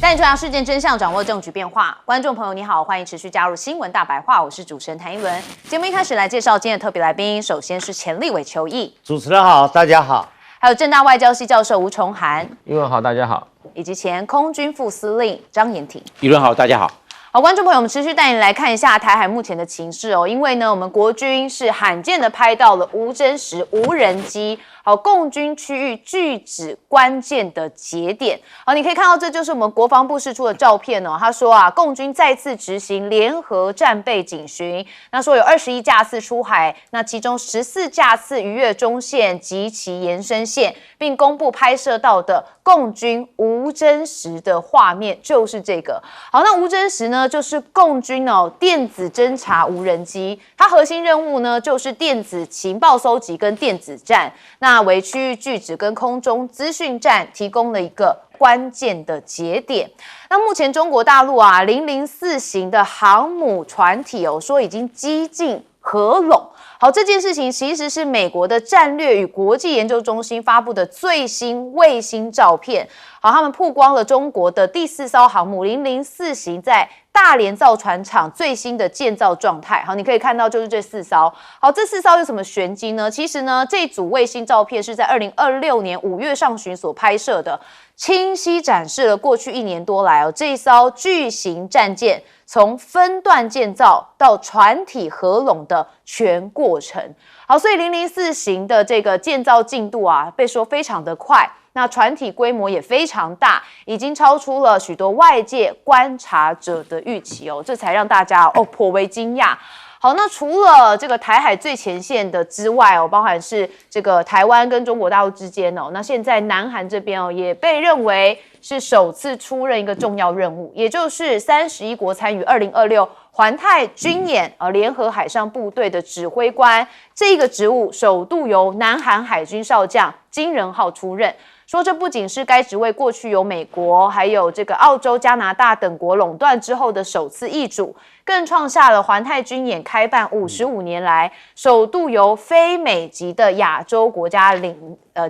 带你传达事件真相，掌握政局变化。观众朋友你好，欢迎持续加入新闻大白话，我是主持人谭一伦。节目一开始来介绍今天的特别来宾，首先是前立委邱毅，主持人好，大家好。还有政大外交系教授吴崇涵，一伦好，大家好。以及前空军副司令张延廷，一伦好，大家好。好，观众朋友，我们持续带你来看一下台海目前的情势哦。因为呢，我们国军是罕见的拍到了无真实无人机，好，共军区域拒止关键的节点。好，你可以看到，这就是我们国防部释出的照片哦。他说啊，共军再次执行联合战备警巡，那说有21架次出海，那其中14架次逾越中线及其延伸线，并公布拍摄到的共军无真实的画面，就是这个。好，那无真实呢，就是共军电子侦察无人机，它核心任务呢就是电子情报搜集跟电子战，那为区域拒止跟空中资讯战提供了一个关键的节点。那目前中国大陆啊004型的航母船体说已经几近合拢。好，这件事情其实是美国的战略与国际研究中心发布的最新卫星照片。好，他们曝光了中国的第4艘航母004型在大连造船厂最新的建造状态。好，你可以看到就是这4艘。好，这4艘有什么玄机呢？其实呢，这组卫星照片是在2026年5月上旬所拍摄的，清晰展示了过去1年多来这一艘巨型战舰从分段建造到船体合拢的全过程。好，所以004型的这个建造进度啊，被说非常的快。那船体规模也非常大，已经超出了许多外界观察者的预期这才让大家颇为惊讶。好，那除了这个台海最前线的之外包含是这个台湾跟中国大陆之间那现在南韩这边也被认为是首次出任一个重要任务，也就是31国参与2026环太军演联合海上部队的指挥官，这个职务首度由南韩海军少将金仁浩出任。说这不仅是该职位过去由美国还有这个澳洲、加拿大等国垄断之后的首次易主，更创下了环太军演开办55年来首度由非美籍的亚洲国家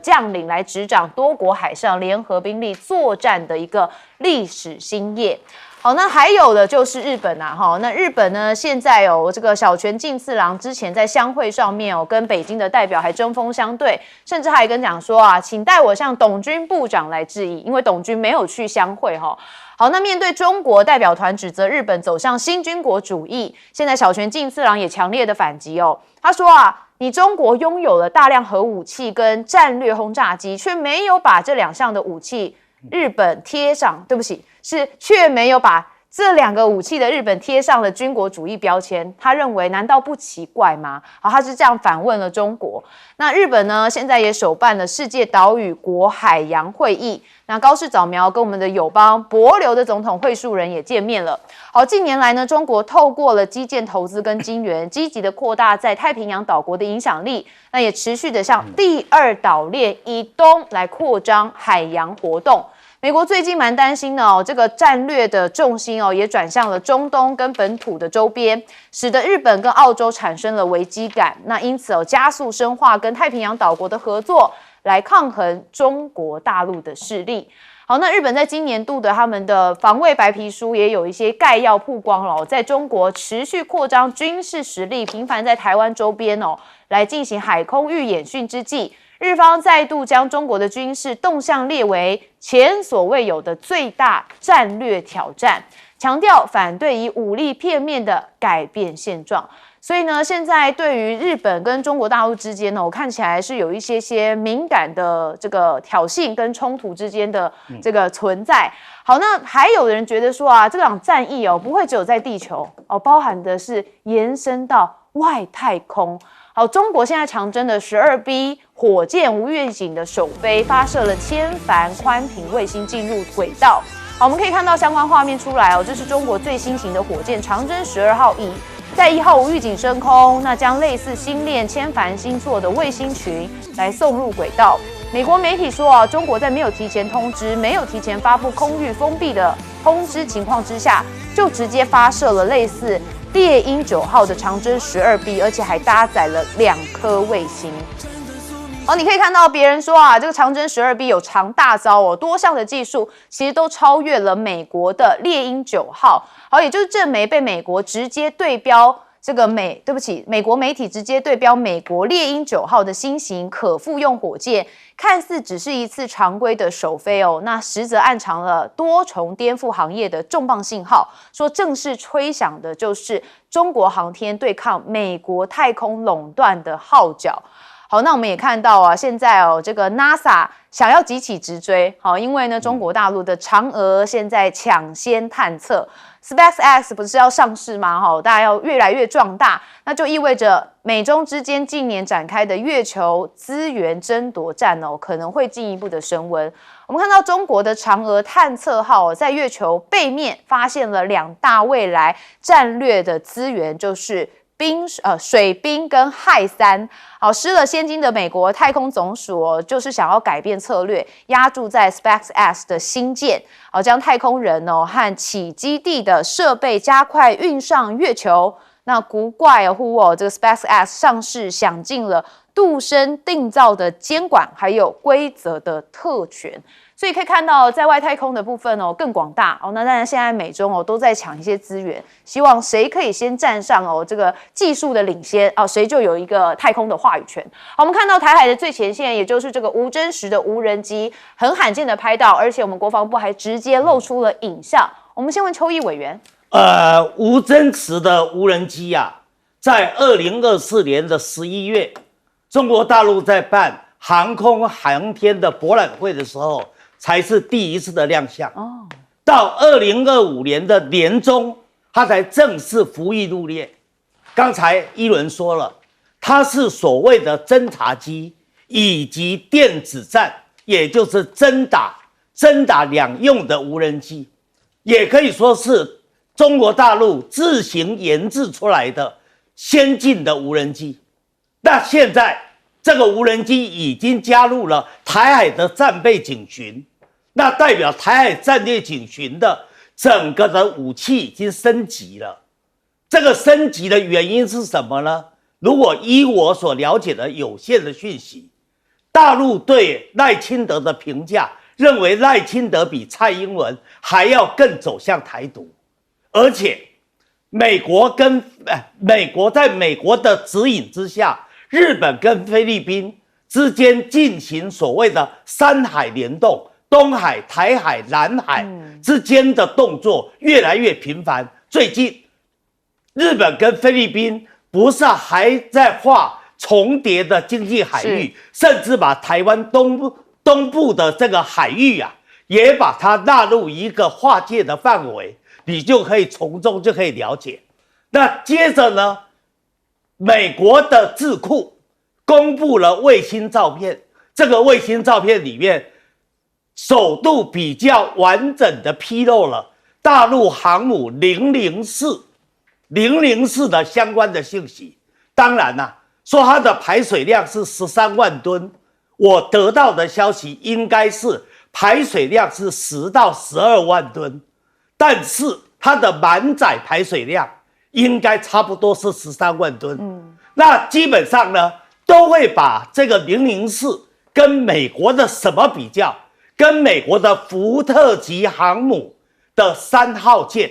将领来执掌多国海上联合兵力作战的一个历史新页。好，那还有的就是日本那日本呢，现在这个小泉进次郎之前在相会上面跟北京的代表还针锋相对，甚至还跟讲说请代我向董军部长来致意，因为董军没有去相会好，那面对中国代表团指责日本走向新军国主义，现在小泉进次郎也强烈的反击他说你中国拥有了大量核武器跟战略轰炸机，却没有把这2项的武器日本贴上，对不起，却没有把这2个武器的日本贴上了军国主义标签。他认为难道不奇怪吗？好，他是这样反问了中国。那日本呢，现在也首办了世界岛屿国海洋会议，那高市早苗跟我们的友邦帛琉的总统会述人也见面了。好，近年来呢，中国透过了基建投资跟金援，积极的扩大在太平洋岛国的影响力，那也持续的向第2岛链以东来扩张海洋活动。美国最近蛮担心的这个战略的重心也转向了中东跟本土的周边，使得日本跟澳洲产生了危机感。那因此加速深化跟太平洋岛国的合作，来抗衡中国大陆的势力。好，那日本在今年度的他们的防卫白皮书也有一些概要曝光了在中国持续扩张军事实力，频繁在台湾周边来进行海空域演训之际，日方再度将中国的军事动向列为前所未有的最大战略挑战，强调反对以武力片面的改变现状。所以呢，现在对于日本跟中国大陆之间我看起来是有一些敏感的这个挑衅跟冲突之间的这个存在。好，那还有人觉得说这场战役不会只有在地球包含的是延伸到外太空。好，中国现在长征的12B 火箭无预警的首飞，发射了千帆宽频卫星进入轨道。好，我们可以看到相关画面出来这是中国最新型的火箭长征12号乙，在1号无预警升空，那将类似星链千帆星座的卫星群来送入轨道。美国媒体说中国在没有提前通知、没有提前发布空域封闭的通知情况之下，就直接发射了类似猎鹰9号的长征12B，而且还搭载了2颗卫星。好，你可以看到别人说啊，这个长征12B 有长大招哦，多项的技术其实都超越了美国的猎鹰9号。好，也就是这枚被美国直接对标这个美国媒体直接对标美国猎鹰9号的新型可复用火箭，看似只是一次常规的首飞哦，那实则暗藏了多重颠覆行业的重磅信号，说正式吹响的就是中国航天对抗美国太空垄断的号角。好，那我们也看到啊，现在哦，这个 NASA 想要急起直追，好，因为呢，中国大陆的嫦娥现在抢先探测 ，SpaceX 不是要上市吗？哈，大家要越来越壮大，那就意味着美中之间近年展开的月球资源争夺战哦，可能会进一步的升温。我们看到中国的嫦娥探测号在月球背面发现了2大未来战略的资源，就是水冰跟氦三，好，失了先机的美国太空总署哦，就是想要改变策略，压注在 SpaceX 的新建，好，将太空人哦和起基地的设备加快运上月球。那古怪乎哦，这个 SpaceX 上市享尽了度身定造的监管，还有规则的特权。所以可以看到，在外太空的部分哦更广大哦。那当然，现在美中哦都在抢一些资源，希望谁可以先站上哦这个技术的领先哦，谁就有一个太空的话语权。好，我们看到台海的最前线，也就是这个无真实的无人机，很罕见的拍到，而且我们国防部还直接露出了影像。我们先问邱毅委员，无真实的无人机啊，在2024年的11月，中国大陆在办航空航天的博览会的时候，才是第一次的亮相。到2025年的年中，它才正式服役入列。刚才一轮说了，它是所谓的侦察机以及电子战，也就是侦打两用的无人机，也可以说是中国大陆自行研制出来的先进的无人机。那现在这个无人机已经加入了台海的战备警巡，那代表台海战略警巡的整个的武器已经升级了。这个升级的原因是什么呢？如果依我所了解的有限的讯息，大陆对赖清德的评价认为赖清德比蔡英文还要更走向台独，而且美国在美国的指引之下，日本跟菲律宾之间进行所谓的3海联动，东海、台海、南海之间的动作越来越频繁。最近日本跟菲律宾不是还在划重叠的经济海域，甚至把台湾东部的这个海域啊，也把它纳入一个划界的范围，你就可以从中就可以了解。那接着呢，美国的智库公布了卫星照片，这个卫星照片里面首度比较完整的披露了大陆航母004的相关的信息。当然啦，说它的排水量是13万吨，我得到的消息应该是排水量是10到12万吨，但是它的满载排水量应该差不多是13万吨。那基本上呢，都会把这个004跟美国的什么比较？跟美国的福特级航母的3号舰，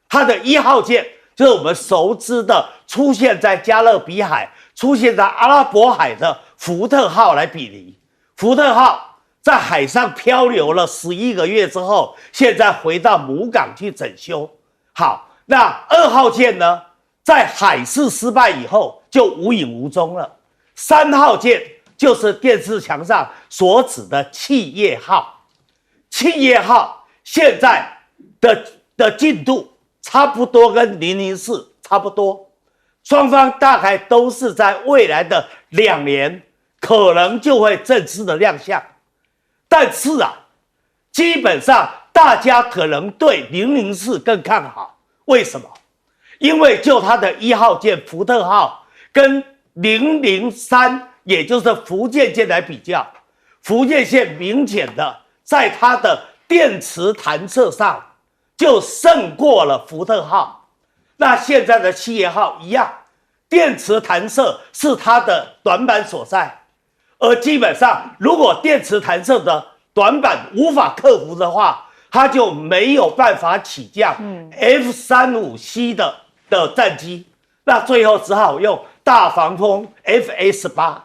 它的1号舰就是我们熟知的出现在加勒比海、出现在阿拉伯海的福特号来比拟。福特号在海上漂流了11个月之后，现在回到母港去整修。好，那2号舰呢，在海试失败以后就无影无踪了。3号舰就是电视墙上所指的企业号。企业号现在的进度差不多跟004差不多，双方大概都是在未来的2年可能就会正式的亮相。但是啊，基本上大家可能对004更看好。为什么？因为就它的1号舰福特号跟003，也就是福建舰来比较，福建舰明显的在它的电池弹射上就胜过了福特号。那现在的企业号一样，电池弹射是它的短板所在，而基本上，如果电磁弹射的短板无法克服的话，它就没有办法起降F-35C 的战机，那最后只好用大黄蜂 FA-18。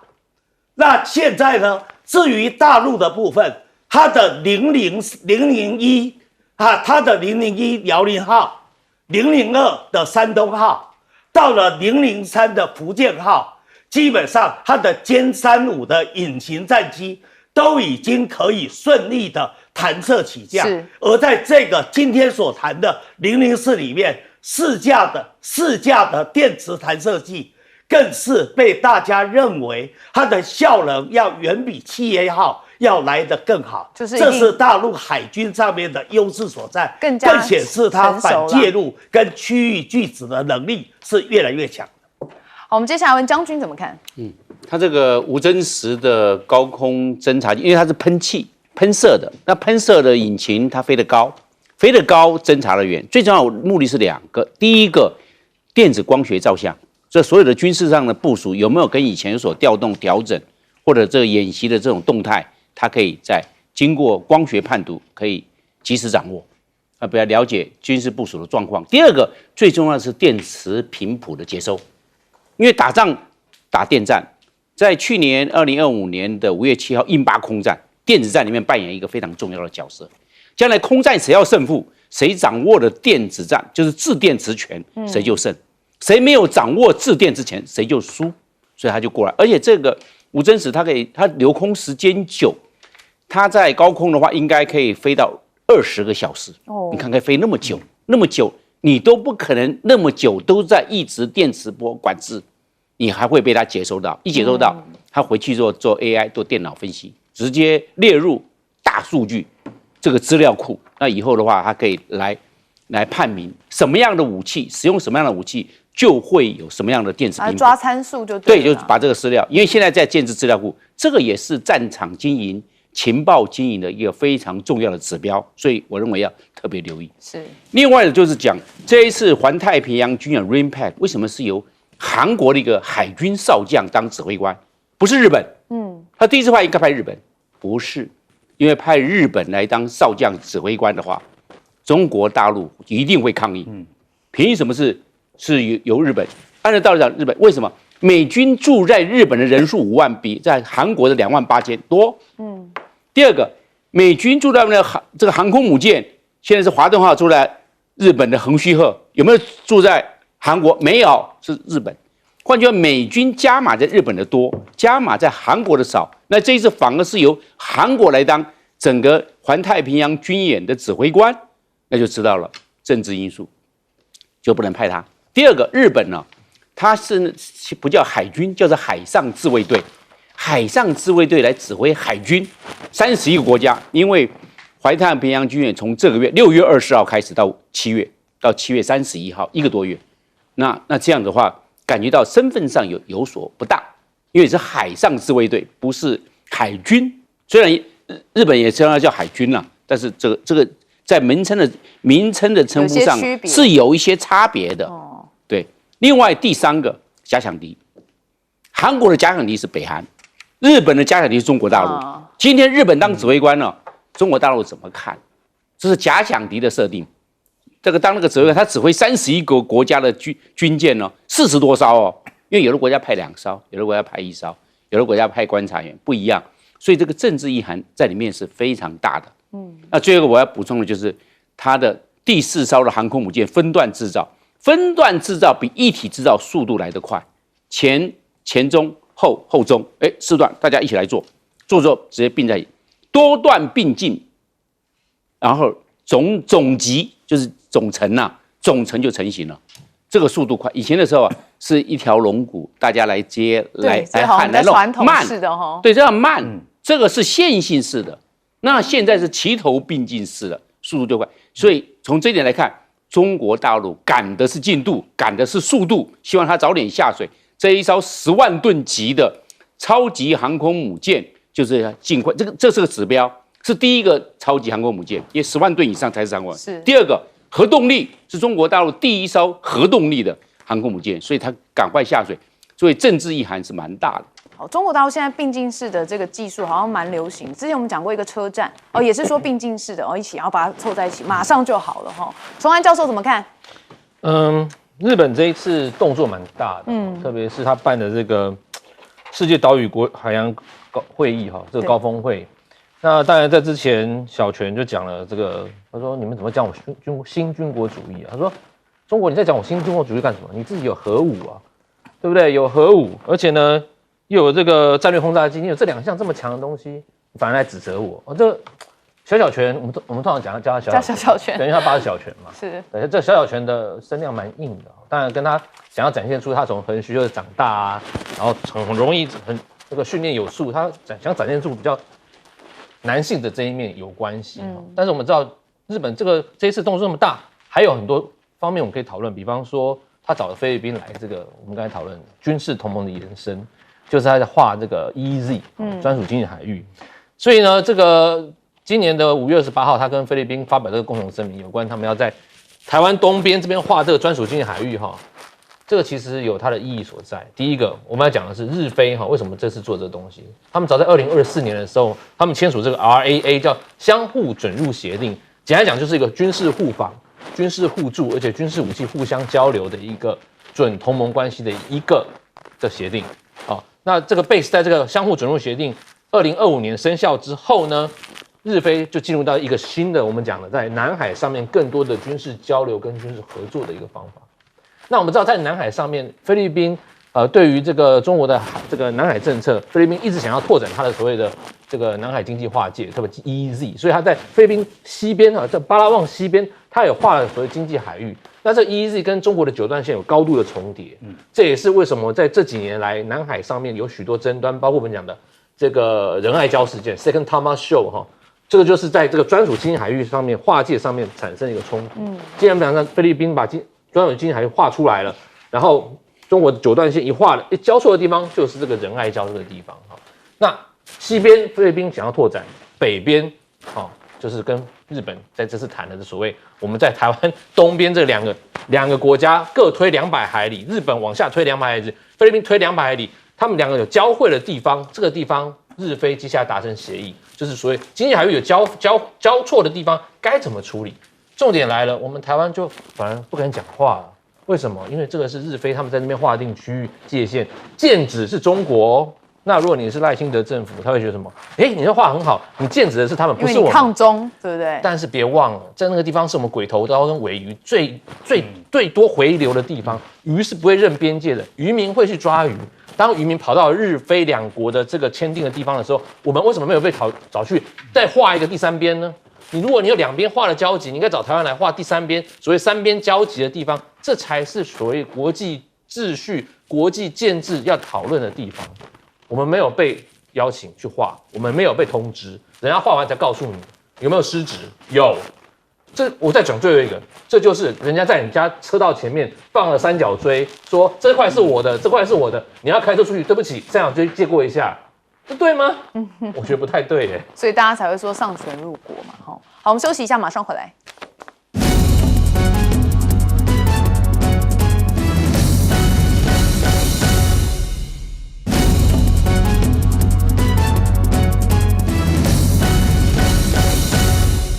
那现在呢？至于大陆的部分，它的001啊，它的001辽宁号、002的山东号，到了003的福建号，基本上它的歼35的隐形战机都已经可以顺利的弹射起降。而在这个今天所谈的004里面，四架的电磁弹射器，更是被大家认为它的效能要远比企业号要来得更好，这是大陆海军上面的优势所在，更显示它反介入跟区域拒止的能力是越来越强的。好，我们接下来问将军怎么看？它这个无侦时的高空侦察机，因为它是喷射的，那喷射的引擎它飞得高，侦察的远。最重要的目的是2个，第一个电子光学照相，这所有的军事上的部署有没有跟以前有所调动调整，或者这个演习的这种动态，它可以在经过光学判读，可以及时掌握，比较了解军事部署的状况。第二个最重要的是电磁频谱的接收，因为打仗打电战，在去年2025年的5月7号印巴空战，电子战里面扮演一个非常重要的角色。将来空战谁要胜负，谁掌握了电子战，就是制电磁权，谁就胜；谁没有掌握制电之前，谁就输。所以他就过来，而且这个无侦时它留空时间久，它在高空的话应该可以飞到20个小时。你看看飞那么久，你都不可能那么久都在一直电磁波管制，你还会被它接收到。一接收到，它回去之后做 AI 做电脑分析，直接列入大数据这个资料库。那以后的话，它可以来判明什么样的武器使用什么样的武器，就会有什么样的电子频谱。抓参数就对了。对，就把这个资料，因为现在在建制资料库，这个也是战场经营、情报经营的一个非常重要的指标，所以我认为要特别留意。是。另外的就是讲这一次环太平洋军演 RIMPAC 为什么是由韩国的一个海军少将当指挥官，不是日本。他第一次派应该派日本，不是，因为派日本来当少将指挥官的话，中国大陆一定会抗议。凭什么是由日本？按照道理讲，日本为什么美军驻在日本的人数5万，比在韩国的28000多？第二个，美军驻在这个航空母舰，现在是华顿号住在日本的横须贺，有没有住在韩国？没有，是日本。换句话，美军加码在日本的多，加码在韩国的少。那这一次反而是由韩国来当整个环太平洋军演的指挥官，那就知道了政治因素，就不能派他。第二个，日本呢，它是不叫海军，叫做海上自卫队。海上自卫队来指挥海军，31个国家，因为环太平洋军演从这个月6月20号开始到7月31号，1个多月。那这样的话，感觉到身份上有所不当，因为是海上自卫队，不是海军。虽然日本也称它叫海军啦，但是这个在名称的称呼上是有一些差别的。对。另外第3个假想敌，韩国的假想敌是北韩，日本的假想敌是中国大陆。今天日本当指挥官呢，中国大陆怎么看？这是假想敌的设定。这个当那个指挥官，他指挥31个国家的军舰呢，40多艘哦。因为有的国家派2艘，有的国家派1艘，有的国家派观察员，不一样。所以这个政治意涵在里面是非常大的。那最后我要补充的就是它的第4艘的航空母舰分段制造比一体制造速度来得快，前中后中，4段大家一起来做之后直接并在一起，多段并进，然后总级就是总成就成型了。这个速度快，以前的时候是一条龙骨，大家来接来喊来弄慢，对，这样慢，这个是线性式的。那现在是齐头并进式的，速度就快。所以从这一点来看，中国大陆赶的是进度，赶的是速度，希望它早点下水。这一艘10万吨级的超级航空母舰，就是尽快，这是个指标，是第一个超级航空母舰，因为10万吨以上才是3万。第二个，核动力是中国大陆第1艘核动力的航空母舰，所以它赶快下水，所以政治意涵是蛮大的。好，中国大陆现在并进式的这个技术好像蛮流行。之前我们讲过一个车站哦，也是说并进式的哦，一起然后把它凑在一起，马上就好了哈。崇安教授怎么看？日本这一次动作蛮大的，特别是他办的这个世界岛屿海洋会议哈，这个高峰会。那当然在之前，小泉就讲了这个，他说你们怎么讲我新军国主义啊？他说中国你在讲我新军国主义干什么？你自己有核武啊，对不对？有核武，而且呢又有这个战略轰炸机，你有这2项这么强的东西，你反而来指责我。这个小泉，我们通常叫他小泉，等于他爸是小泉嘛。是，对，这小泉的声量蛮硬的，当然跟他想要展现出他从横须贺长大啊，然后很容易这个训练有素，他想展现出比较男性的这一面有关系。但是我们知道日本这一次动作那么大，还有很多方面我们可以讨论，比方说他找了菲律宾来这个我们刚才讨论军事同盟的延伸，就是他在画这个 EEZ 专属经济海域。所以呢，这个今年的5月28号，他跟菲律宾发表这个共同声明，有关他们要在台湾东边这边画这个专属经济海域哈。这个其实有它的意义所在。第一个，我们要讲的是日菲哈，为什么这次做这个东西？他们早在2024年的时候，他们签署这个 RAA 叫相互准入协定，简单讲就是一个军事互访、军事互助，而且军事武器互相交流的一个准同盟关系的一个的协定。好，那这个 base 在这个相互准入协定2025年生效之后呢，日菲就进入到一个新的我们讲的在南海上面更多的军事交流跟军事合作的一个方法。那我们知道，在南海上面，菲律宾对于这个中国的这个南海政策，菲律宾一直想要拓展它的所谓的这个南海经济划界，特别 EEZ， 所以它在菲律宾西边在巴拉望西边，它也画了所谓经济海域。那这 EEZ 跟中国的九段线有高度的重叠，这也是为什么在这几年来南海上面有许多争端，包括我们讲的这个仁爱礁事件 Second Tama Shoal 哈，这个就是在这个专属经济海域上面划界上面产生一个冲突。既然讲菲律宾把专属经济海域画出来了，然后中国的九段线一画了，一交错的地方就是这个仁爱礁这个地方哈。那西边菲律宾想要拓展，北边就是跟日本在这次谈的所谓我们在台湾东边这两个国家各推200海里，日本往下推200海里，菲律宾推200海里，他们2个有交汇的地方，这个地方日菲接下来达成协议，就是所谓经济海域有交错的地方该怎么处理。重点来了，我们台湾就反而不敢讲话了。为什么？因为这个是日菲他们在那边划定区域界限，剑指是中国哦。那如果你是赖清德政府，他会觉得什么？你这话很好，你剑指的是他们，不是我们。抗中，对不对？但是别忘了，在那个地方是我们鬼头刀跟尾鱼最多回流的地方，鱼是不会认边界的，渔民会去抓鱼。当渔民跑到日菲2国的这个签订的地方的时候，我们为什么没有被找去再画一个第3边呢？如果你有2边画了交集，你应该找台湾来画第3边，所谓3边交集的地方，这才是所谓国际秩序、国际建制要讨论的地方。我们没有被邀请去画，我们没有被通知，人家画完才告诉你有没有失职。有，我再讲最后一个，这就是人家在你家车道前面放了3角锥，说这块是我的，这块是我的，你要开车出去，对不起，3角锥借过一下。这对吗？我觉得不太对耶。所以大家才会说上权入国嘛。好，我们休息一下，马上回来。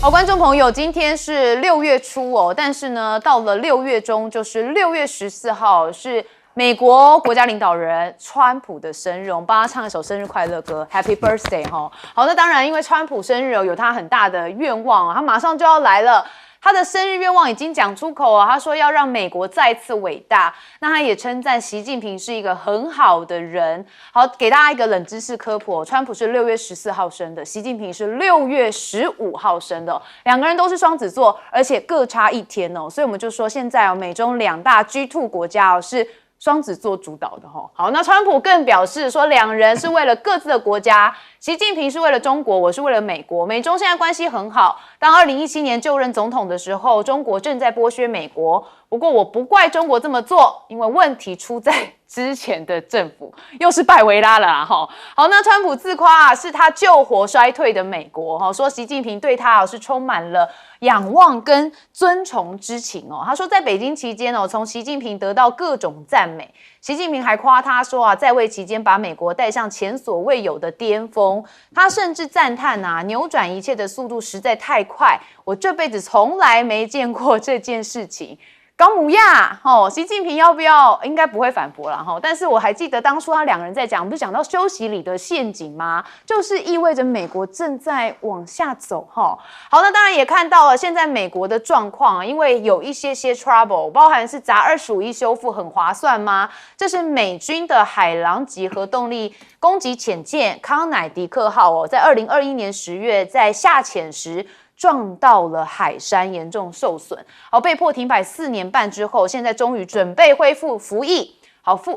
好，观众朋友，今天是6月初哦，但是呢，到了6月中，就是6月14号是美国国家领导人川普的生日，我们帮他唱一首生日快乐歌 ，Happy Birthday 哈。好，那当然，因为川普生日有他很大的愿望，他马上就要来了。他的生日愿望已经讲出口了，他说要让美国再次伟大。那他也称赞习近平是一个很好的人。好，给大家一个冷知识科普，川普是6月14号生的，习近平是6月15号生的，2个人都是双子座，而且各差1天哦。所以我们就说现在美中2大 G2 国家是双子座主导的哈。好，那川普更表示说，2人是为了各自的国家，习近平是为了中国，我是为了美国。美中现在关系很好。当2017年就任总统的时候，中国正在剥削美国。不过我不怪中国这么做，因为问题出在之前的政府，又是拜维拉了啦哈。好，那川普自夸是他救活衰退的美国哈，说习近平对他是充满了仰望跟尊崇之情哦。他说在北京期间从习近平得到各种赞美。习近平还夸他说啊，在位期间把美国带上前所未有的巅峰。他甚至赞叹啊，扭转一切的速度实在太快，我这辈子从来没见过这件事情。高母亚习近平要不要？应该不会反驳了但是我还记得当初他两个人在讲，不是讲到休息里的陷阱吗？就是意味着美国正在往下走好，那当然也看到了现在美国的状况，因为有一些 trouble， 包含是砸25亿修复很划算吗？这是美军的海狼级核动力攻击潜舰康乃狄克号在2021年10月在下潜时撞到了海山，严重受损，被迫停摆4年半之后，现在终于准备恢复服役。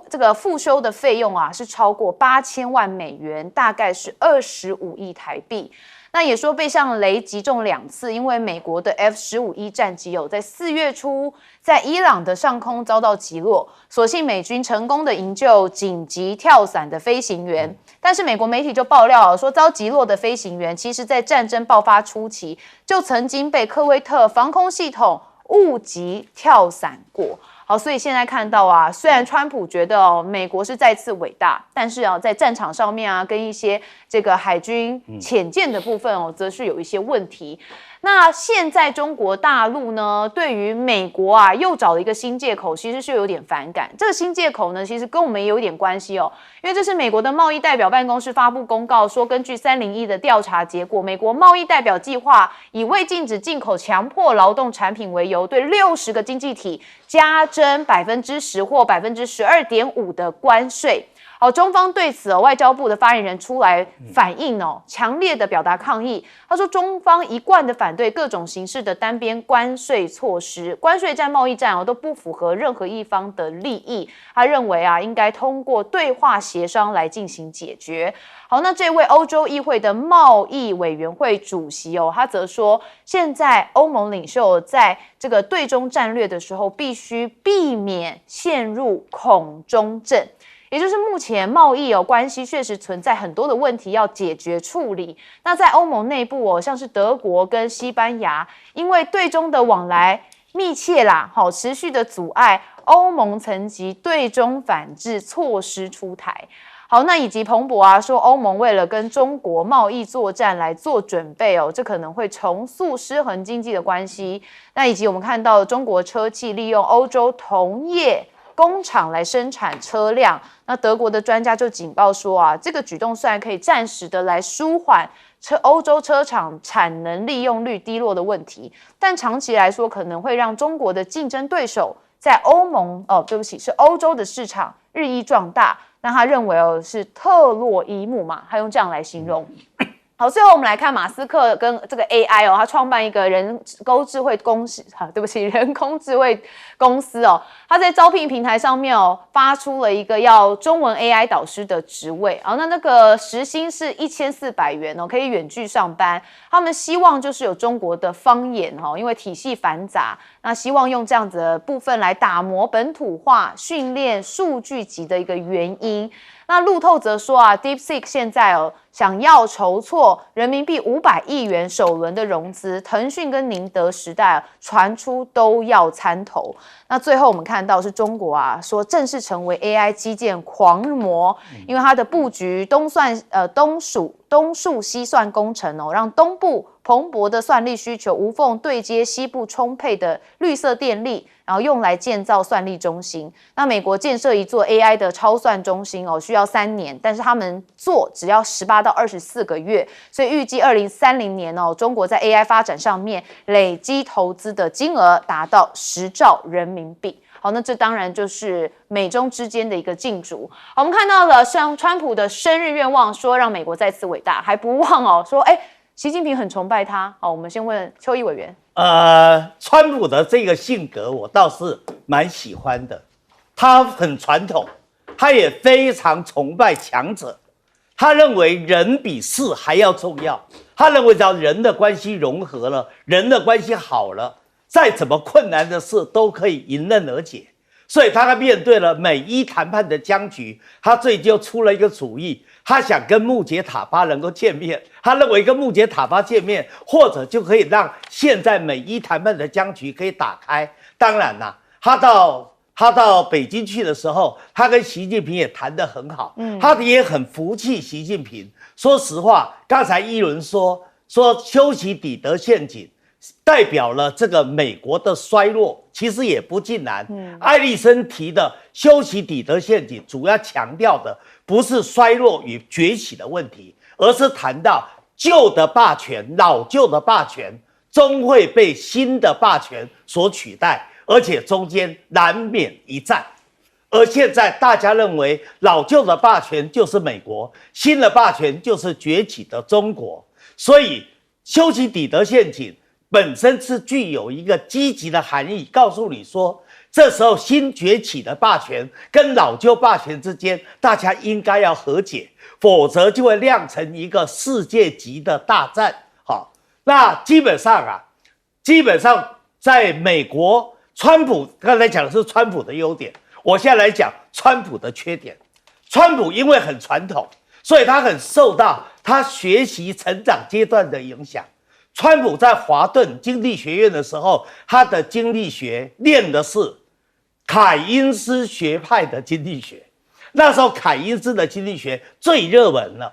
这个复修的费用啊是超过8000万美元，大概是25亿台币。那也说被像雷击中2次，因为美国的 F-15E 战机在4月初在伊朗的上空遭到击落，所幸美军成功的营救紧急跳伞的飞行员。但是美国媒体就爆料说，遭击落的飞行员其实在战争爆发初期就曾经被科威特防空系统误击跳伞过。所以现在看到啊，虽然川普觉得美国是再次伟大，但是在战场上面啊，跟一些这个海军潜舰的部分则是有一些问题。那现在中国大陆呢，对于美国啊又找了一个新借口，其实是有点反感。这个新借口呢，其实跟我们也有一点关系因为这是美国的贸易代表办公室发布公告说，根据301的调查结果，美国贸易代表计划以未禁止进口强迫劳动产品为由，对60个经济体加征10%或12.5%的关税。中方对此外交部的发言人出来反应强烈的表达抗议。他说，中方一贯的反对各种形式的单边关税措施，关税战、贸易战都不符合任何一方的利益。他认为应该通过对话协商来进行解决。那这位欧洲议会的贸易委员会主席他则说，现在欧盟领袖在这个对中战略的时候，必须避免陷入恐中症。也就是目前贸易关系确实存在很多的问题要解决处理。那在欧盟内部像是德国跟西班牙，因为对中的往来密切啦，持续的阻碍，欧盟层级对中反制措施出台。那以及彭博说，欧盟为了跟中国贸易作战来做准备这可能会重塑失衡经济的关系。那以及我们看到中国车企利用欧洲同业工厂来生产车辆，那德国的专家就警报说这个举动虽然可以暂时的来舒缓欧洲车厂产能利用率低落的问题，但长期来说可能会让中国的竞争对手在是欧洲的市场日益壮大。那他认为是特洛伊木马，他用这样来形容。最后我们来看马斯克跟这个 AI 他创办一个人工智慧公司他在招聘平台上面发出了一个要中文 AI 导师的职位那个时薪是1400元可以远距上班。他们希望就是有中国的方言因为体系繁杂，那希望用这样子的部分来打磨本土化训练数据集的一个原因。那路透则说DeepSeek 现在想要筹措人民币500亿元首轮的融资，腾讯跟宁德时代传出都要参投。那最后我们看到是中国说正式成为 AI 基建狂魔，因为它的布局东数西算工程让东部蓬勃的算力需求无缝对接西部充沛的绿色电力，然后用来建造算力中心。那美国建设一座 AI 的超算中心需要3年，但是他们做只要18到24个月，所以预计2030年中国在 AI 发展上面累积投资的金额达到10兆人民币。那这当然就是美中之间的一个竞逐。我们看到了像川普的生日愿望，说让美国再次伟大，还不忘说习近平很崇拜他。我们先问邱毅委员。川普的这个性格我倒是蛮喜欢的，他很传统，他也非常崇拜强者，他认为人比事还要重要，他认为只要人的关系融合了，人的关系好了，再怎么困难的事都可以迎刃而解。所以他面对了美伊谈判的僵局，他最近就出了一个主意，他想跟穆杰塔巴能够见面，他认为跟穆杰塔巴见面，或者就可以让现在美伊谈判的僵局可以打开。当然啦，他他到北京去的时候，他跟习近平也谈得很好，他也很服气习近平。说实话，刚才一轮说修昔底德陷阱代表了这个美国的衰落，其实也不尽然。艾利森提的修昔底德陷阱主要强调的不是衰落与崛起的问题，而是谈到旧的霸权、老旧的霸权终会被新的霸权所取代，而且中间难免一战。而现在大家认为老旧的霸权就是美国，新的霸权就是崛起的中国，所以修昔底德陷阱本身是具有一个积极的含义，告诉你说，这时候新崛起的霸权跟老旧霸权之间，大家应该要和解，否则就会酿成一个世界级的大战。好，那基本上在美国，川普刚才讲的是川普的优点，我现在来讲川普的缺点。川普因为很传统，所以他很受到他学习成长阶段的影响。川普在华顿经济学院的时候，他的经济学念的是凯因斯学派的经济学，那时候凯因斯的经济学最热门了，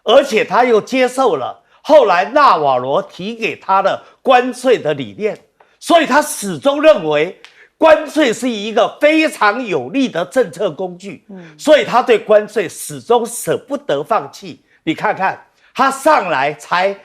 而且他又接受了后来纳瓦罗提给他的关税的理念，所以他始终认为关税是一个非常有利的政策工具，所以他对关税始终舍不得放弃。你看看他上来才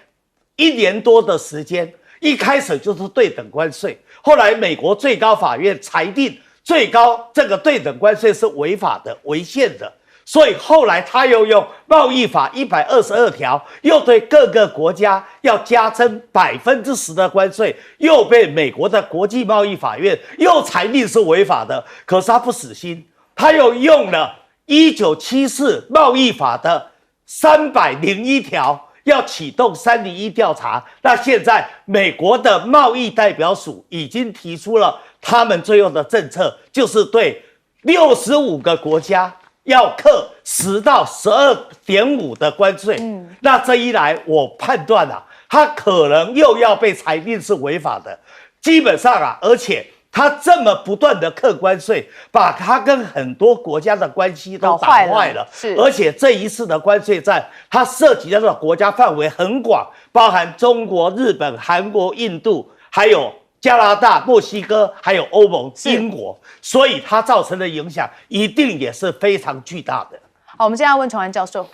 1年多的时间，一开始就是对等关税，后来美国最高法院裁定这个对等关税是违法的、违宪的，所以后来他又用贸易法122条，又对各个国家要加征10%的关税，又被美国的国际贸易法院又裁定是违法的。可是他不死心，他又用了1974贸易法的301条。要启动301调查，那现在美国的贸易代表署已经提出了他们最后的政策，就是对65个国家要课10到12.5的关税。那这一来，我判断他可能又要被裁定是违法的。基本上而且他这么不断的课关税，把他跟很多国家的关系都打坏了。是，而且这一次的关税战，它涉及到的国家范围很广，包含中国、日本、韩国、印度，还有加拿大、墨西哥，还有欧盟、英国，所以它造成的影响一定也是非常巨大的。好，我们现在要问崇安教授，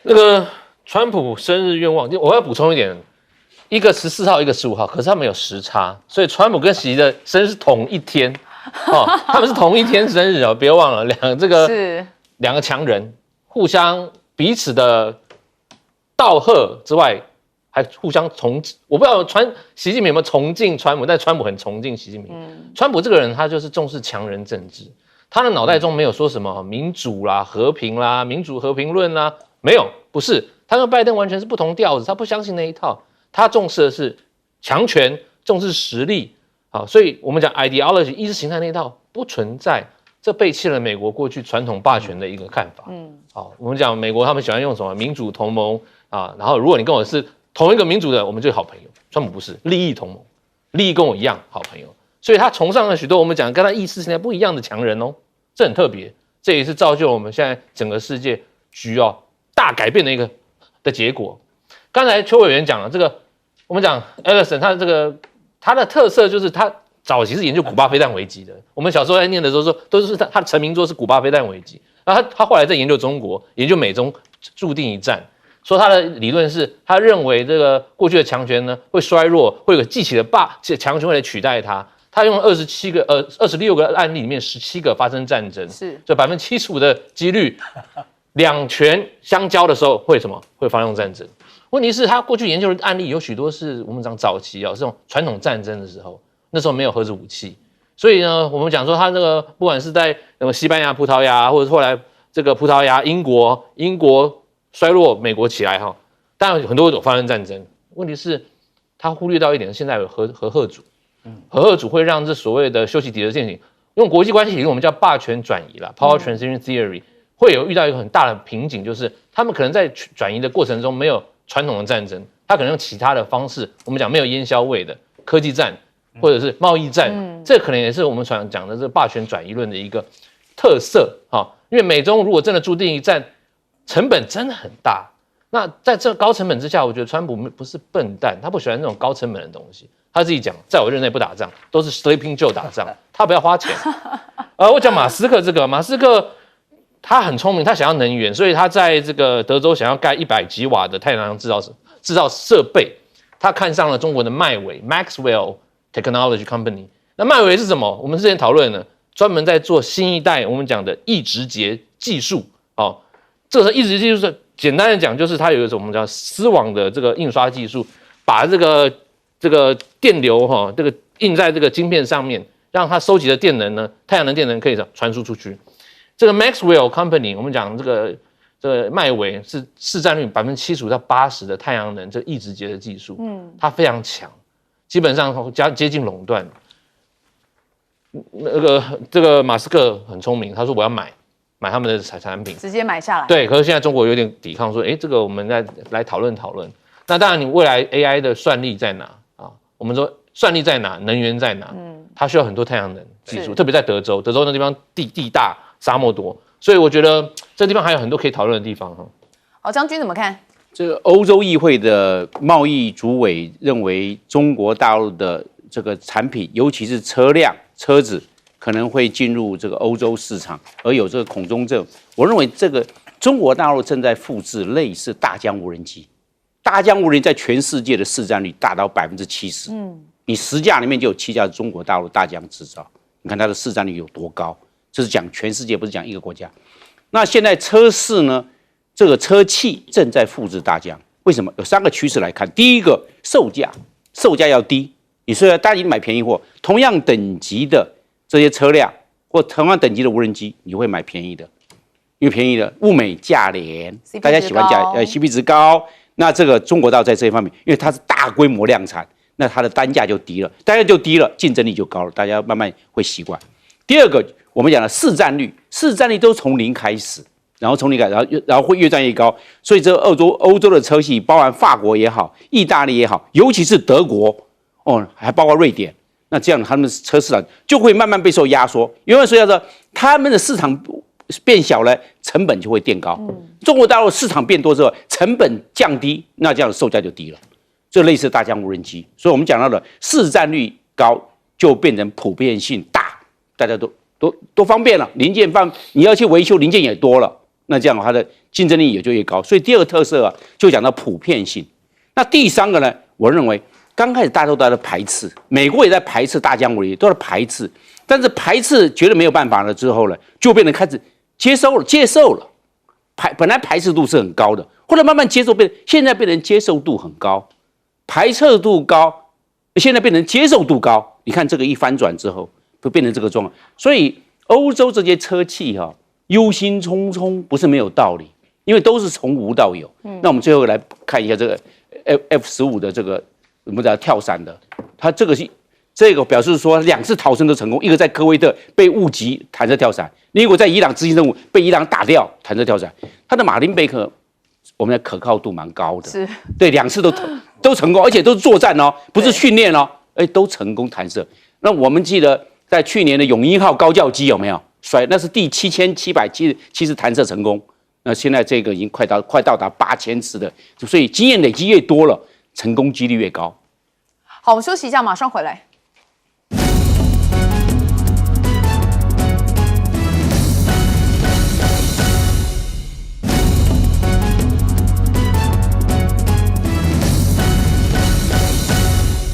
那个川普生日愿望，我要补充一点。一个14号，一个15号，可是他们有时差，所以川普跟习的生日是同一天，他们是同一天生日别忘了两个强人互相彼此的道贺之外，还互相我不知道习近平有没有崇敬川普，但川普很崇敬习近平。川普这个人他就是重视强人政治，他的脑袋中没有说什么民主啦、和平啦、民主和平论啦，没有，不是，他跟拜登完全是不同调子，他不相信那一套。他重视的是强权，重视实力，所以我们讲 ideology 意识形态那一套不存在，这背弃了美国过去传统霸权的一个看法。我们讲美国他们喜欢用什么民主同盟然后如果你跟我是同一个民主的，我们就是好朋友。川普不是利益同盟，利益跟我一样好朋友，所以他崇尚了许多我们讲跟他意识形态不一样的强人这很特别，这也是造就我们现在整个世界需要大改变的一个的结果。刚才邱委员讲了这个。我们讲 Ellison， 他的特色就是他早期是研究古巴飞弹危机的。我们小时候在念的时候说，都是他的成名作是古巴飞弹危机。然后他后来在研究中国，研究美中注定一战，说他的理论是，他认为这个过去的强权呢会衰弱，会有个继起的强权会来取代他。他用26个案例里面17个发生战争，是就75%的几率，两权相交的时候会什么？会发生战争。问题是，他过去研究的案例有许多是我们讲早期这种传统战争的时候，那时候没有核子武器，所以呢，我们讲说他这个不管是在西班牙、葡萄牙，或者后来这个葡萄牙、英国衰落，美国起来当然很多有发生战争。问题是，他忽略到一点，现在有核核主，核核主会让这所谓的修昔底德陷阱，用国际关系理论我们叫霸权转移啦 ，power transition theory， 会有遇到一个很大的瓶颈，就是他们可能在转移的过程中没有传统的战争，他可能用其他的方式，我们讲没有烟硝味的科技战或者是贸易战，这可能也是我们常讲的这个霸权转移论的一个特色啊。因为美中如果真的注定一战，成本真的很大。那在这高成本之下，我觉得川普不是笨蛋，他不喜欢那种高成本的东西。他自己讲，在我任内不打仗，都是 Sleeping Joe 打仗，他不要花钱。我讲马斯克这个，马斯克他很聪明，他想要能源，所以他在这个德州想要盖100吉瓦的太阳能制造设备。他看上了中国的迈伟 Maxwell Technology Company。那迈伟是什么？我们之前讨论了，专门在做新一代我们讲的异直节技术。哦，这个异直节技术是简单的讲，就是它有一种我们叫丝网的这个印刷技术，把这个电流这个印在这个晶片上面，让它收集的电能呢，太阳能电能可以传输出去。这个 Maxwell Company， 我们讲这个迈伟是市占率75%到80%的太阳能这异直节的技术，它非常强，基本上接近垄断。这个马斯克很聪明，他说我要买他们的产品，直接买下来。对，可是现在中国有点抵抗，说，这个我们来讨论。那当然，你未来 AI 的算力在哪啊？我们说算力在哪，能源在哪？它需要很多太阳能技术，特别在德州那地方地大沙漠多，所以我觉得这地方还有很多可以讨论的地方哈。好，将军怎么看？这个欧洲议会的贸易主委认为，中国大陆的这个产品，尤其是车子，可能会进入这个欧洲市场，而有这个恐中症。我认为这个中国大陆正在复制类似大疆无人机。大疆无人机在全世界的市占率达到70%，你10架里面就有7架是中国大陆大疆制造，你看它的市占率有多高？这是讲全世界，不是讲一个国家。那现在车市呢，这个车企正在复制大疆，为什么？有3个趋势来看。第一个，售价要低，你虽然大家买便宜货，同样等级的这些车辆或同样等级的无人机，你会买便宜的，因为便宜的物美价廉，大家喜欢CP 值高。那这个中国大陆在这一方面，因为它是大规模量产，那它的单价就低了，竞争力就高了，大家慢慢会习惯。第二个，我们讲的市占率都从0开始，然后会越占越高，所以这欧洲的车系，包含法国也好，意大利也好，尤其是德国还包括瑞典，那这样他们的车市场就会慢慢被受压缩，因为所以说他们的市场变小了，成本就会垫高。中国大陆市场变多之后，成本降低，那这样的售价就低了。这类似大疆无人机，所以我们讲到的市占率高，就变成普遍性大，大家都方便了，零件你要去维修，零件也多了，那这样它的竞争力也就越高。所以第二个特色就讲到普遍性。那第3个呢，我认为刚开始大家都在排斥，美国也在排斥大疆无人机，都在排斥，但是排斥觉得没有办法了之后呢，就变成开始接受了，本来排斥度是很高的，后来慢慢接受，现在变成接受度很高，排斥度高，现在变成接受度高。你看这个一翻转之后，就变成这个状况。所以欧洲这些车企忧心忡忡不是没有道理，因为都是从无到有。那我们最后来看一下这个 F-15的这个我们讲跳伞的，它这个表示说2次逃生都成功，一个在科威特被误击弹射跳伞，另一个在伊朗执行任务被伊朗打掉弹射跳伞。它的马丁贝克，我们的可靠度蛮高的，是对，2次都成功，而且都是作战不是训练都成功弹射。那我们记得在去年的永鹰号高教机有没有那是第7770弹射成功。那现在这个已经快到达8000次的，所以经验累积越多了，成功几率越高。好，我们休息一下，马上回来。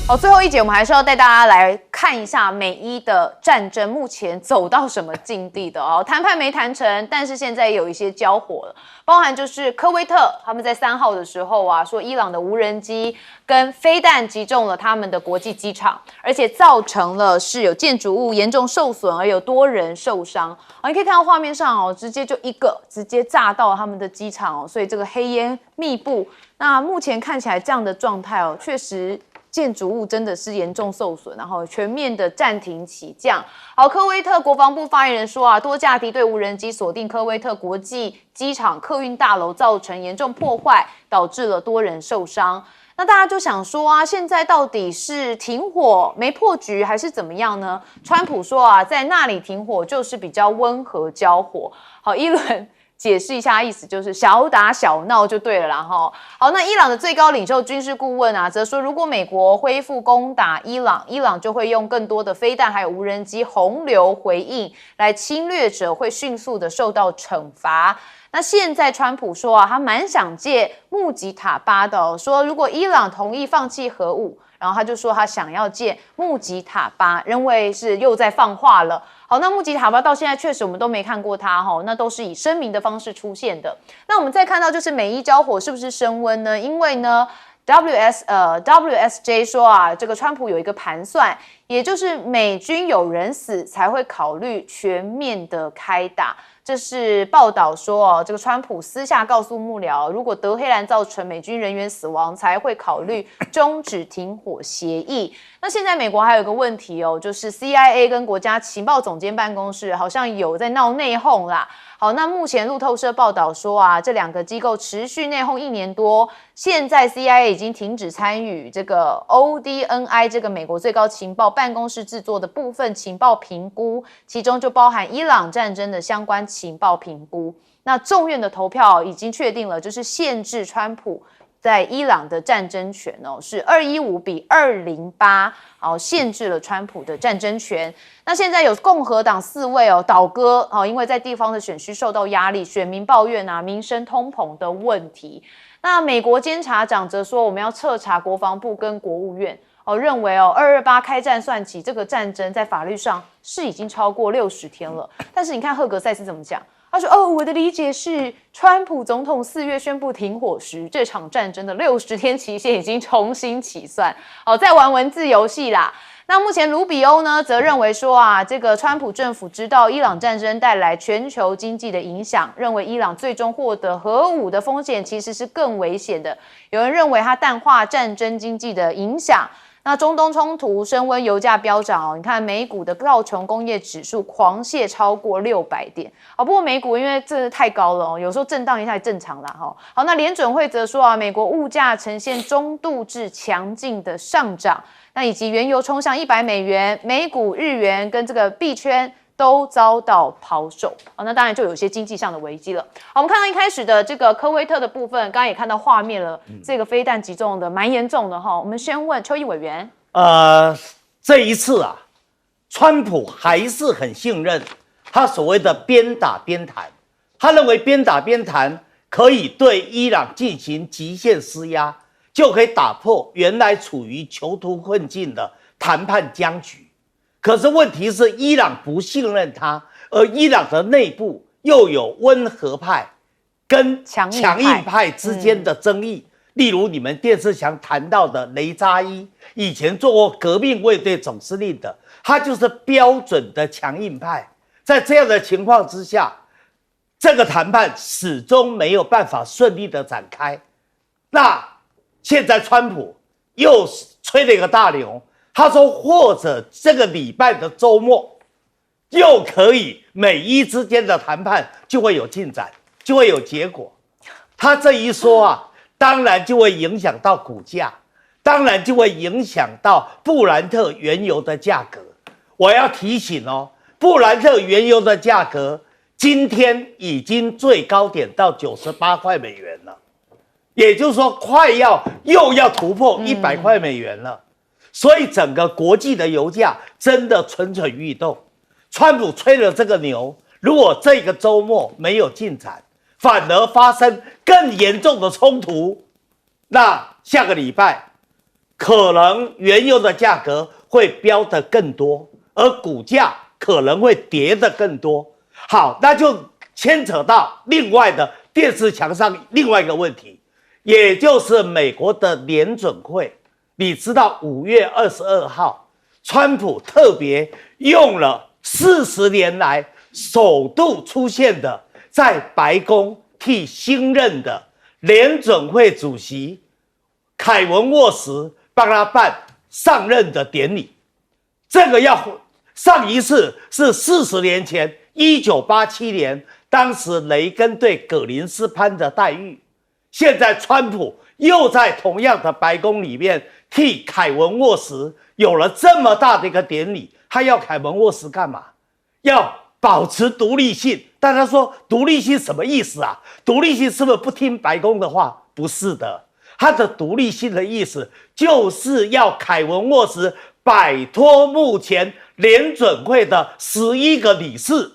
好，最后一节我们还是要带大家来看一下美伊的战争目前走到什么境地的谈判没谈成，但是现在也有一些交火了，包含就是科威特他们在3号的时候说伊朗的无人机跟飞弹击中了他们的国际机场，而且造成了是有建筑物严重受损，而有多人受伤。你可以看到画面上直接就直接炸到他们的机场所以这个黑烟密布。那目前看起来这样的状态确实建筑物真的是严重受损，然后全面的暂停起降。好，科威特国防部发言人说啊，多架敌对无人机锁定科威特国际机场客运大楼，造成严重破坏，导致了多人受伤。那大家就想说啊，现在到底是停火没破局，还是怎么样呢？川普说啊，在那里停火就是比较温和交火。好，伊伦解释一下，意思就是小打小闹就对了啦哈。好，那伊朗的最高领袖军事顾问啊，则说，如果美国恢复攻打伊朗，伊朗就会用更多的飞弹还有无人机洪流回应，来侵略者会迅速的受到惩罚。那现在川普说啊，他蛮想借穆吉塔巴的说，如果伊朗同意放弃核武，然后他就说他想要借穆吉塔巴，认为是又在放话了。好，那穆吉塔巴到现在确实我们都没看过他哈，那都是以声明的方式出现的。那我们再看到就是美伊交火是不是升温呢？因为呢WSJ 说啊，这个川普有一个盘算，也就是美军有人死才会考虑全面的开打。这是报道说哦，这个川普私下告诉幕僚，如果德黑兰造成美军人员死亡，才会考虑终止停火协议。那现在美国还有一个问题哦，就是 CIA 跟国家情报总监办公室好像有在闹内讧啦。好，那目前路透社报道说啊，这两个机构持续内讧1年多，现在 CIA 已经停止参与这个 ODNI 这个美国最高情报办公室制作的部分情报评估，其中就包含伊朗战争的相关情报评估。那众院的投票已经确定了，就是限制川普在伊朗的战争权哦，是215比208，好，限制了川普的战争权。那现在有共和党4位哦倒戈哦，因为在地方的选区受到压力，选民抱怨啊民生通膨的问题。那美国监察长则说，我们要彻查国防部跟国务院哦，认为哦228开战算起，这个战争在法律上是已经超过60天了。但是你看赫格塞斯怎么讲？他说：“哦，我的理解是，川普总统4月宣布停火时，这场战争的60天期限已经重新起算。哦，在玩文字游戏啦。那目前卢比欧呢，则认为说啊，这个川普政府知道伊朗战争带来全球经济的影响，认为伊朗最终获得核武的风险其实是更危险的。有人认为它淡化战争经济的影响。”那中东冲突升温，油价飙涨哦。你看美股的道琼工业指数狂泻超过600点哦。不过美股因为这太高了哦，有时候震荡一下也正常啦哈。好，那联准会则说啊，美国物价呈现中度至强劲的上涨，那以及原油冲向$100，美股、日元跟这个币圈都遭到抛售啊，那当然就有些经济上的危机了。好，我们看到一开始的这个科威特的部分，刚刚也看到画面了，这个飞弹击中的蛮严重的哈。我们先问邱毅委员，这一次啊，川普还是很信任他所谓的边打边谈，他认为边打边谈可以对伊朗进行极限施压，就可以打破原来处于囚徒困境的谈判僵局。可是问题是，伊朗不信任他，而伊朗的内部又有温和派跟强硬派之间的争议。例如你们电视墙谈到的雷扎伊，以前做过革命卫队总司令的，他就是标准的强硬派。在这样的情况之下，这个谈判始终没有办法顺利的展开。那现在川普又吹了一个大牛。他说，或者这个礼拜的周末，又可以美伊之间的谈判就会有进展，就会有结果。他这一说啊，当然就会影响到股价，当然就会影响到布兰特原油的价格。我要提醒哦，布兰特原油的价格今天已经最高点到98块美元了，也就是说又要突破100块美元了。所以整个国际的油价真的蠢蠢欲动。川普吹了这个牛，如果这个周末没有进展，反而发生更严重的冲突，那下个礼拜可能原油的价格会飙得更多，而股价可能会跌得更多。好，那就牵扯到另外的电视墙上另外一个问题，也就是美国的联准会。你知道5月22号，川普特别用了40年来首度出现的，在白宫替新任的联准会主席凯文沃什帮他办上任的典礼。这个上一次是40年前，1987年，当时雷根对葛林斯潘的待遇。现在川普又在同样的白宫里面替凯文沃什有了这么大的一个典礼，他要凯文沃什干嘛？要保持独立性。大家说独立性什么意思啊？独立性是不是不听白宫的话？不是的，他的独立性的意思就是要凯文沃什摆脱目前联准会的11个理事，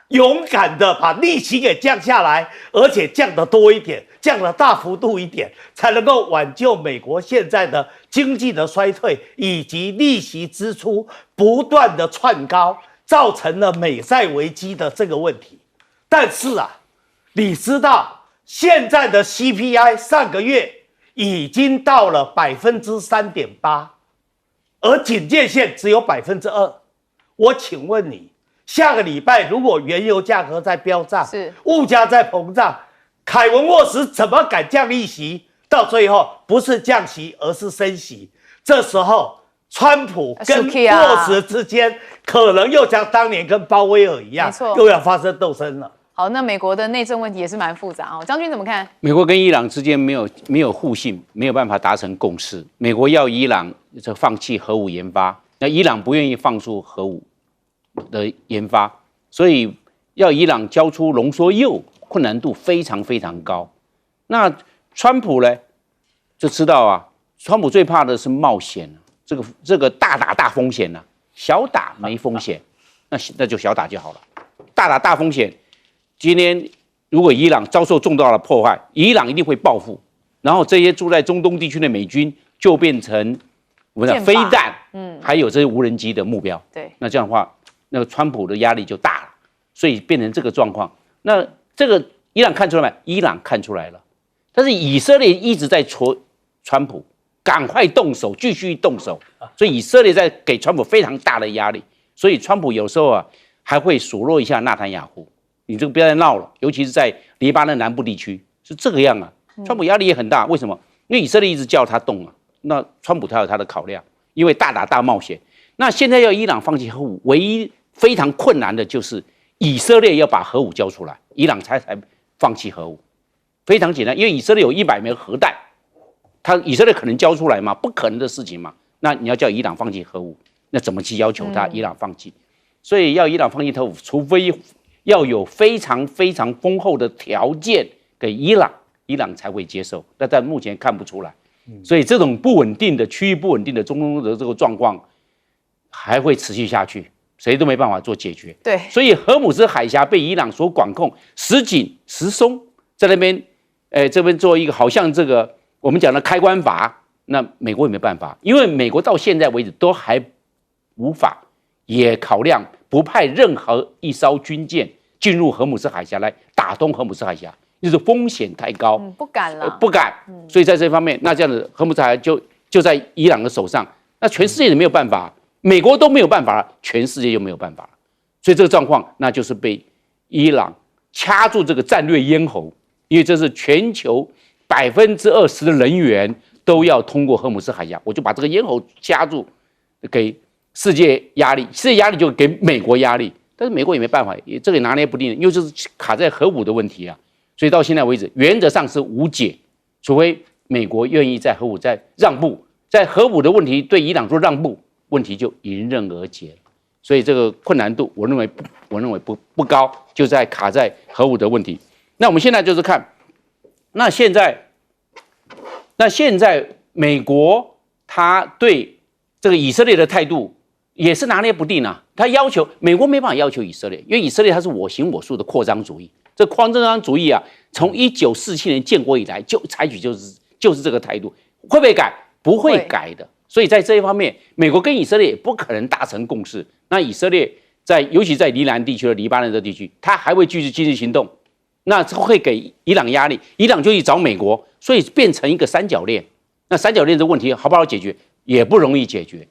勇敢的把利息给降下来，而且降得多一点，降得大幅度一点，才能够挽救美国现在的经济的衰退，以及利息支出不断的窜高，造成了美债危机的这个问题。但是啊，你知道现在的 CPI 上个月已经到了 3.8%， 而警戒线只有 2%。我请问你，下个礼拜如果原油价格在飙涨，物价在膨胀，凯文沃什怎么敢降利息？到最后不是降息，而是升息。这时候，川普跟沃什之间可能又像当年跟鲍威尔一样，又要发生斗争了。好，那美国的内政问题也是蛮复杂哦。将军怎么看？美国跟伊朗之间没有互信，没有办法达成共识。美国要伊朗放弃核武研发，那伊朗不愿意放出核武的研发，所以要伊朗交出浓缩铀，困难度非常非常高。那川普呢，就知道啊，川普最怕的是冒险，这个大打大风险啊，小打没风险，那就小打就好了，大打大风险。今天如果伊朗遭受重大的破坏，伊朗一定会报复，然后这些住在中东地区的美军就变成我们的飞弹，还有这些无人机的目标。对，那这样的话，那个川普的压力就大了，所以变成这个状况。那这个伊朗看出来没？伊朗看出来了，但是以色列一直在戳川普，赶快动手，继续动手。所以以色列在给川普非常大的压力，所以川普有时候啊还会数落一下纳坦雅胡。你这个不要再闹了，尤其是在黎巴嫩南部地区是这个样啊。川普压力也很大，为什么？因为以色列一直叫他动啊，那川普他有他的考量，因为大打大冒险。那现在要伊朗放弃核武，唯一非常困难的就是以色列要把核武交出来，伊朗才放弃核武，非常简单，因为以色列有100枚核弹，以色列可能交出来吗？不可能的事情嘛。那你要叫伊朗放弃核武，那怎么去要求他伊朗放弃？所以要伊朗放弃核武，除非要有非常非常丰厚的条件给伊朗才会接受，但目前看不出来，所以这种不稳定的区域不稳定的中东的这个状况还会持续下去，谁都没办法做解决。对，所以荷姆斯海峡被伊朗所管控，时紧时松，在那边，这边做一个好像这个我们讲的开关阀，那美国也没办法，因为美国到现在为止都还无法也考量。不派任何一艘军舰进入荷姆斯海峡来打通荷姆斯海峡，就是风险太高，不敢了，不敢。所以在这方面，那这样子荷姆斯海峡就在伊朗的手上，那全世界也没有办法，美国都没有办法了，全世界就没有办法了。所以这个状况，那就是被伊朗掐住这个战略咽喉，因为这是全球20%的人员都要通过荷姆斯海峡，我就把这个咽喉掐住，给世界压力，世界压力就给美国压力，但是美国也没办法，这个拿捏不定，因为这是卡在核武的问题啊，所以到现在为止，原则上是无解，除非美国愿意在核武再让步，在核武的问题对伊朗做让步，问题就迎刃而解了。所以这个困难度，我认为不高，就在卡在核武的问题。那我们现在就是看，那现在美国他对这个以色列的态度。也是拿捏不定啊，他要求美国没办法要求以色列，因为以色列它是我行我素的扩张主义。这扩张主义啊，从1947年建国以来就采取就是这个态度，会不会改？不会改的。所以在这一方面，美国跟以色列也不可能达成共识。那以色列尤其在黎南地区的黎巴嫩的地区，他还会继续军事行动，那会给伊朗压力，伊朗就去找美国，所以变成一个三角恋。那三角恋的问题好不好解决？也不容易解决。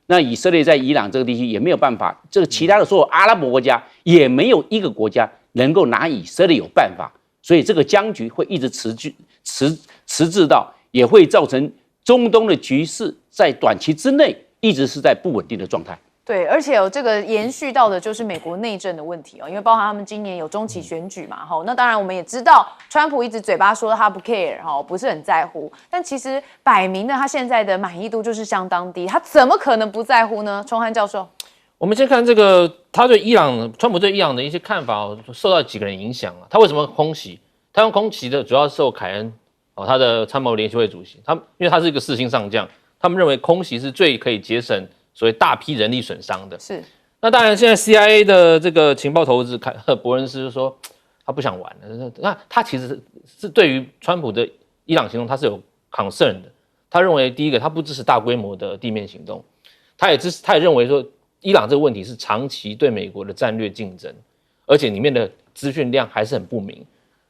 那以色列在伊朗这个地区也没有办法，这个其他的所有阿拉伯国家也没有一个国家能够拿以色列有办法，所以这个僵局会一直持续到，也会造成中东的局势在短期之内一直是在不稳定的状态。对，而且这个延续到的就是美国内政的问题哦，因为包含他们今年有中期选举嘛，那当然我们也知道，川普一直嘴巴说他不 care 不是很在乎，但其实摆明的他现在的满意度就是相当低，他怎么可能不在乎呢？崇涵教授，我们先看这个他对川普对伊朗的一些看法受到几个人影响啊。他为什么空袭？他用空袭的主要受凯恩他的参谋联席会主席，因为他是一个4星上将，他们认为空袭是最可以节省所谓大批人力损伤的。是。那当然，现在 CIA 的这个情报头子伯恩斯就说他不想玩了。那他其实是对于川普的伊朗行动他是有 concern 的。他认为第一个，他不支持大规模的地面行动，他也认为说伊朗这个问题是长期对美国的战略竞争，而且里面的资讯量还是很不明。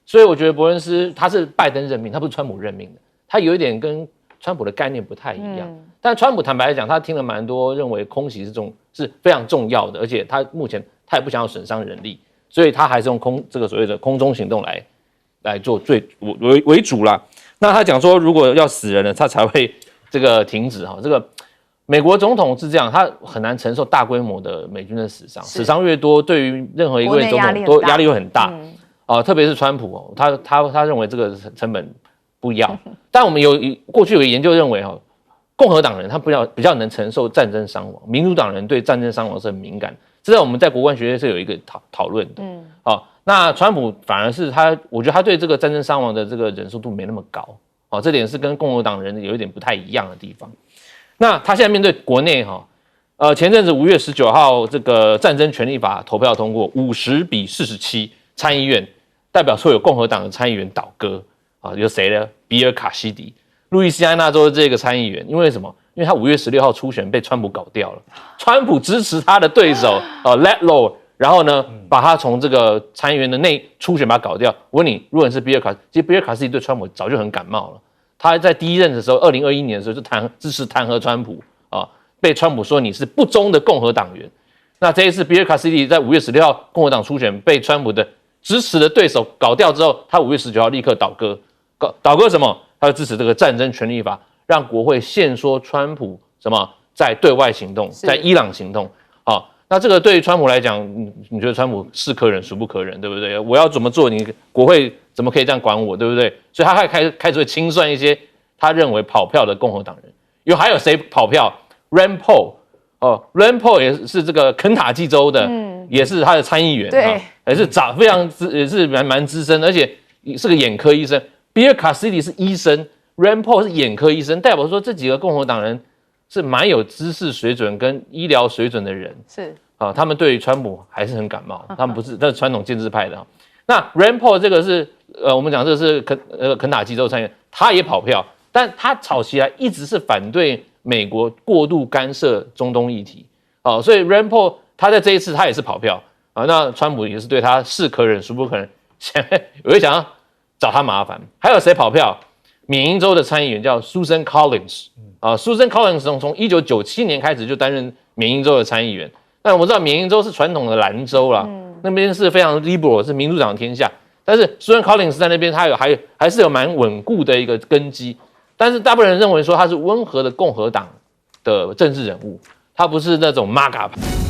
所以我觉得伯恩斯他是拜登任命，他不是川普任命的，他有一点跟川普的概念不太一样。但川普坦白来讲，他听了蛮多，认为空袭是非常重要的，而且他目前他也不想要损伤人力，所以他还是用这个所谓的空中行动来做为主啦。那他讲说，如果要死人了，他才会这个停止哈。这个美国总统是这样，他很难承受大规模的美军的死伤，死伤越多，对于任何一位总统都压力会很大。特别是川普他认为这个成本不要。但我们过去有研究认为共和党人他比较能承受战争伤亡，民主党人对战争伤亡是很敏感，这在我们在国关学院是有一个讨论的。那川普反而是我觉得他对这个战争伤亡的这个忍受度没那么高。这点是跟共和党人有一点不太一样的地方。那他现在面对国内前阵子5月19号这个战争权利法投票通过50比47，参议院代表说有共和党的参议员倒戈有谁呢？比尔·卡西迪，路易斯安那州的这个参议员，因为什么？因为他5月16号初选被川普搞掉了，川普支持他的对手Letlow， 然后呢把他从这个参议员的初选把他搞掉。我问你，如果你是比尔·卡西迪对川普早就很感冒了，他在第一任的时候，2021年的时候就支持弹劾川普被川普说你是不忠的共和党员。那这一次比尔·卡西迪在5月16号共和党初选被川普的支持的对手搞掉之后，他5月19号立刻倒戈。倒戈什么？他支持这个战争权利法，让国会限缩川普在对外行动，在伊朗行动。那这个对于川普来讲，你觉得川普是可忍孰不可忍，对不对？我要怎么做，你国会怎么可以这样管我，对不对？所以他开始会清算一些他认为跑票的共和党人。还有谁跑票 ？Rand Paul，Rand Paul 也是这个肯塔基州的，也是他的参议员，对，也是蛮资深，而且是个眼科医生。比尔·卡西迪是医生 ，Rand Paul 是眼科医生，代表说这几个共和党人是蛮有知识水准跟医疗水准的人。是他们对于川普还是很感冒，他们不是传统建制派的。那 Rand Paul 这个是我们讲这个是肯塔基州参议员，他也跑票，但他早期来一直是反对美国过度干涉中东议题。所以 Rand Paul 他在这一次他也是跑票那川普也是对他是可忍孰不可忍，我会想要找他麻烦。还有谁跑票？缅因州的参议员叫 Susan Collins，Susan Collins 从1997年开始就担任缅因州的参议员。那我们知道缅因州是传统的蓝州啦，那边是非常 liberal， 是民主党的天下。但是 Susan Collins 在那边他还是有蛮稳固的一个根基，但是大部分人认为说他是温和的共和党的政治人物，他不是那种 MAGA 派。